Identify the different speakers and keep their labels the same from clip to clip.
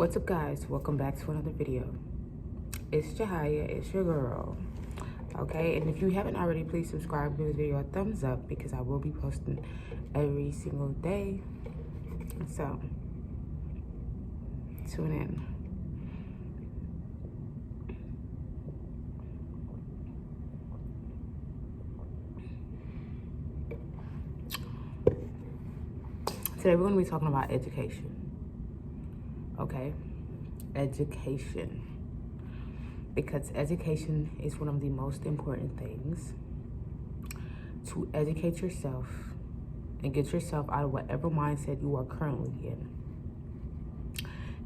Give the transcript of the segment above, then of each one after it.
Speaker 1: What's up, guys? Welcome back to another video. It's Jahia, it's your girl. Okay, and if you haven't already, please subscribe, give this video a thumbs up because I will be posting every single day. So tune in. Today we're going to be talking about education. Okay, education, because education is one of the most important things. To educate yourself and get yourself out of whatever mindset you are currently in.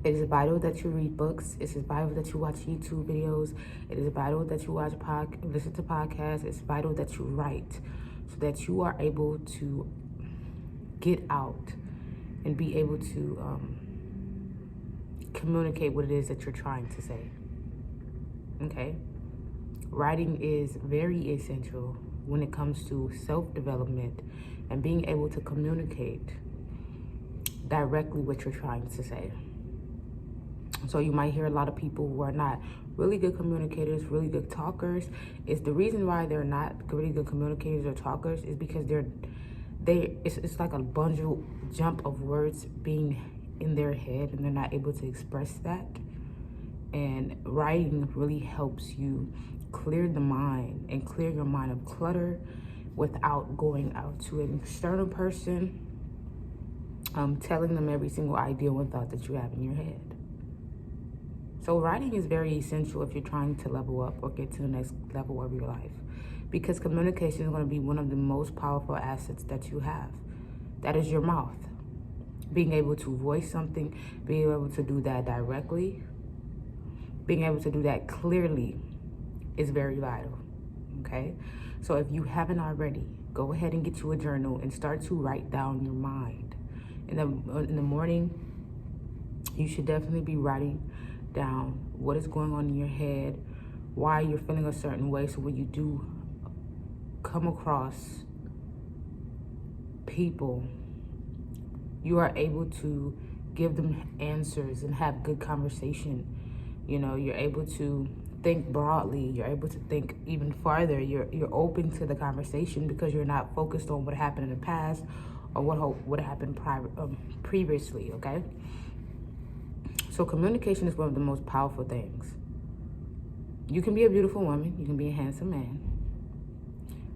Speaker 1: It is vital that you read books. It is vital that you watch YouTube videos. It is vital that you listen to podcasts. It's vital that you write so that you are able to get out and be able to communicate what it is that you're trying to say. Okay? Writing is very essential when it comes to self-development and being able to communicate directly what you're trying to say. So you might hear a lot of people who are not really good communicators, really good talkers. It's the reason why they're not really good communicators or talkers is because it's like a bundle jump of words being in their head and they're not able to express that. And writing really helps you clear the mind and clear your mind of clutter without going out to an external person, telling them every single idea and thought that you have in your head. So writing is very essential if you're trying to level up or get to the next level of your life, because communication is going to be one of the most powerful assets that you have. That is your mouth. Being able to voice something, being able to do that directly, being able to do that clearly is very vital, okay? So if you haven't already, go ahead and get you a journal and start to write down your mind. In the morning, you should definitely be writing down what is going on in your head, why you're feeling a certain way, so when you do come across people, you are able to give them answers and have good conversation. You know, you're able to think broadly. You're able to think even farther. You're open to the conversation because you're not focused on what happened in the past or what happened previously, okay? So communication is one of the most powerful things. You can be a beautiful woman. You can be a handsome man.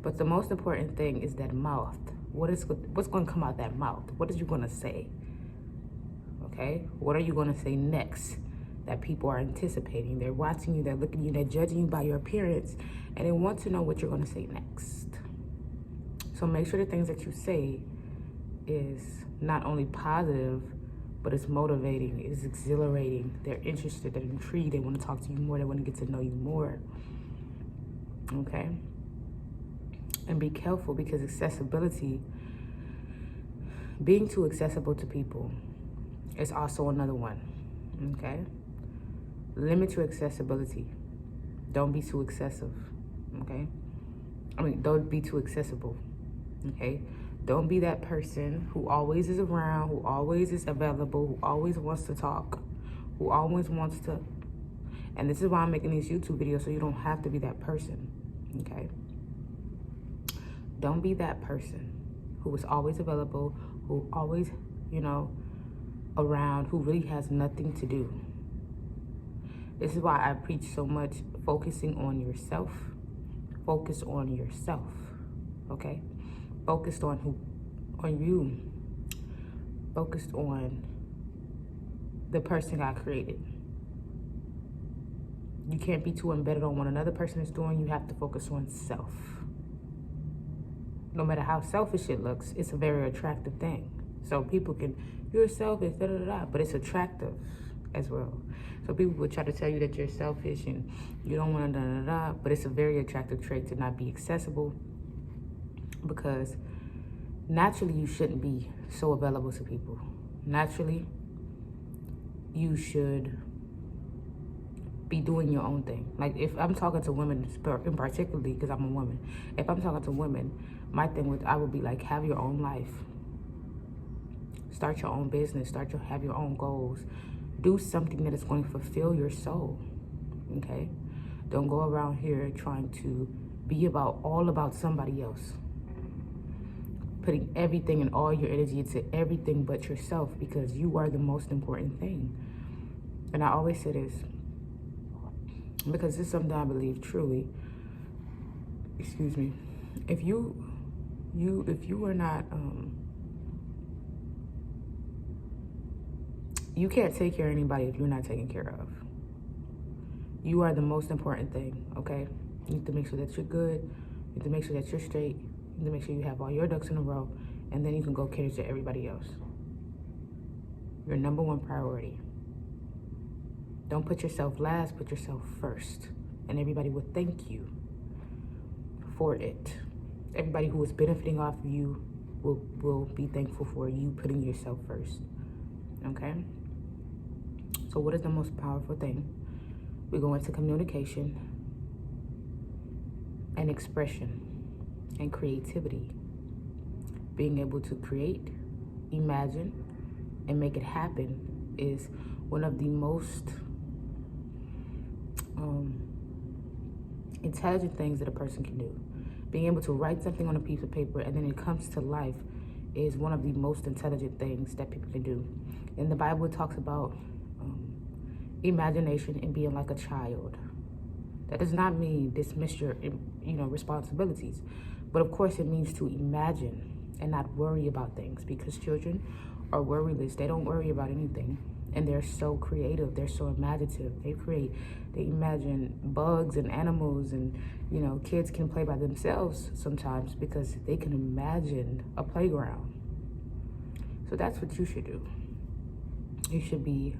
Speaker 1: But the most important thing is that mouth. What's going to come out that mouth? What are you going to say? Okay? What are you going to say next that people are anticipating? They're watching you, they're looking at you, they're judging you by your appearance, and they want to know what you're going to say next. So make sure the things that you say is not only positive, but it's motivating, it's exhilarating. They're interested, they're intrigued, they want to talk to you more, they want to get to know you more. Okay? And be careful, because accessibility, being too accessible to people is also another one, okay? Limit your accessibility. Don't be too excessive, okay? Don't be too accessible, okay? Don't be that person who always is around, who always is available, who always wants to talk, who always wants to, and this is why I'm making these YouTube videos, so you don't have to be that person, okay? Don't be that person who is always available, who always, around, who really has nothing to do. This is why I preach so much focusing on yourself. Focus on yourself, okay? Focused on you. Focused on the person God created. You can't be too embedded on what another person is doing. You have to focus on self. No matter how selfish it looks, it's a very attractive thing. So people can, you're selfish, but it's attractive as well. So people will try to tell you that you're selfish and you don't want to but it's a very attractive trait to not be accessible, because naturally you shouldn't be so available to people. Naturally, you should be doing your own thing. Like if I'm talking to women in particularly, because I'm a woman, if I'm talking to women, my thing I would be like, have your own life. Start your own business. Have your own goals. Do something that is going to fulfill your soul, okay? Don't go around here trying to be all about somebody else. Putting everything and all your energy into everything but yourself, because you are the most important thing. And I always say this, because this is something I believe truly. Excuse me. If you are not, you can't take care of anybody if you're not taken care of. You are the most important thing, okay? You need to make sure that you're good. You need to make sure that you're straight. You need to make sure you have all your ducks in a row, and then you can go cater to everybody else. Your number one priority. Don't put yourself last, put yourself first. And everybody will thank you for it. Everybody who is benefiting off of you will be thankful for you putting yourself first, okay? So what is the most powerful thing? We go into communication and expression and creativity. Being able to create, imagine, and make it happen is one of the most intelligent things that a person can do. Being able to write something on a piece of paper and then it comes to life is one of the most intelligent things that people can do. In the Bible, it talks about imagination and being like a child. That does not mean dismiss your, responsibilities, but of course it means to imagine and not worry about things, because children are worryless. They don't worry about anything, and they're so creative. They're so imaginative. They imagine bugs and animals, and kids can play by themselves sometimes because they can imagine a playground. So that's what you should do. You should be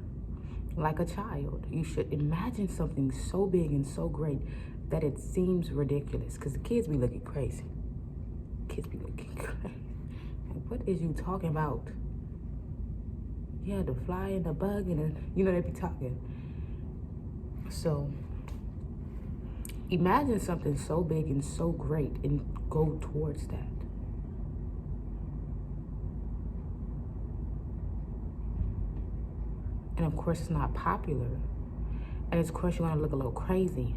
Speaker 1: like a child. You should imagine something so big and so great that it seems ridiculous, because the kids be looking crazy. Kids be looking crazy. Like, what is you talking about? Yeah, the fly and the bug and they be talking. So imagine something so big and so great and go towards that. And of course it's not popular. And of course you're gonna look a little crazy.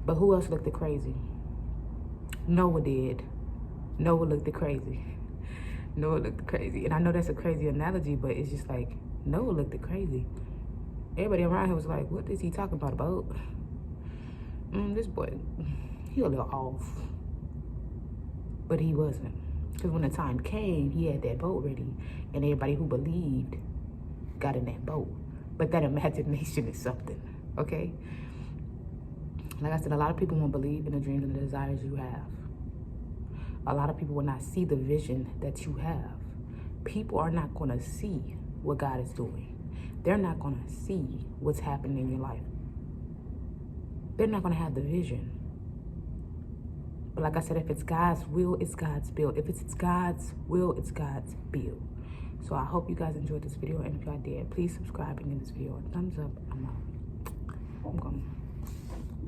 Speaker 1: But who else looked crazy? Noah did. Noah looked crazy. Noah looked crazy. And I know that's a crazy analogy, but it's just like, Noah looked crazy. Everybody around him was like, what is he talking about, a boat? This boy, he a little off. But he wasn't. Because when the time came, he had that boat ready. And everybody who believed got in that boat. But that imagination is something, okay? Like I said, a lot of people won't believe in the dreams and the desires you have. A lot of people will not see the vision that you have. People are not going to see what God is doing. They're not going to see what's happening in your life. They're not going to have the vision. But like I said, if it's God's will, it's God's bill. If it's God's will, it's God's bill. So I hope you guys enjoyed this video. And if y'all did, please subscribe and give this video a thumbs up. I'm out. I'm going.